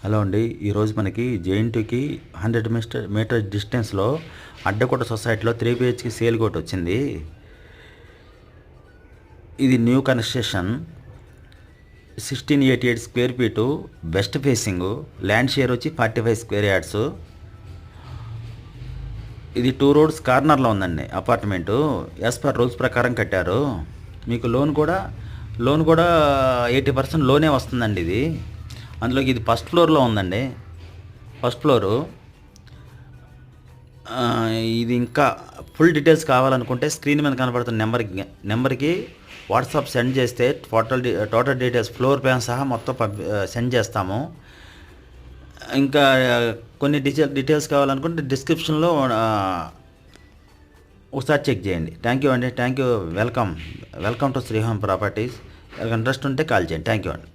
Hello అండి. ఈరోజు మనకి జేఎన్టీయూకి 100 మీటర్ డిస్టెన్స్లో అడ్డకోట సొసైటీలో 3 బిహెచ్కి సేల్ కోట్ వచ్చింది. ఇది new construction, 1688 square feet, west facing, land share వచ్చి 45 స్క్వేర్ యార్డ్స్. ఇది 2 రోడ్స్ కార్నర్లో ఉందండి అపార్ట్మెంటు. యాజ్ పర్ రూల్స్ ప్రకారం కట్టారు. మీకు లోన్ కూడా 80% లోనే వస్తుందండి. ఇది అందులోకి ఇది ఫస్ట్ ఫ్లోర్లో ఉందండి. First floor. ఇది ఇంకా ఫుల్ డీటెయిల్స్ కావాలనుకుంటే స్క్రీన్ మీద కనబడుతున్న నెంబర్కి వాట్సాప్ సెండ్ చేస్తే టోటల్ డీటెయిల్స్ ఫ్లోర్ ప్లాన్ సహా మొత్తం సెండ్ చేస్తాము. ఇంకా కొన్ని డీటెయిల్స్ కావాలనుకుంటే డిస్క్రిప్షన్లో ఒకసారి చెక్ చేయండి. థ్యాంక్ యూ అండి. Thank you. Welcome to Sri Home properties. Interest ఉంటే కాల్ చేయండి. థ్యాంక్ యూ అండి.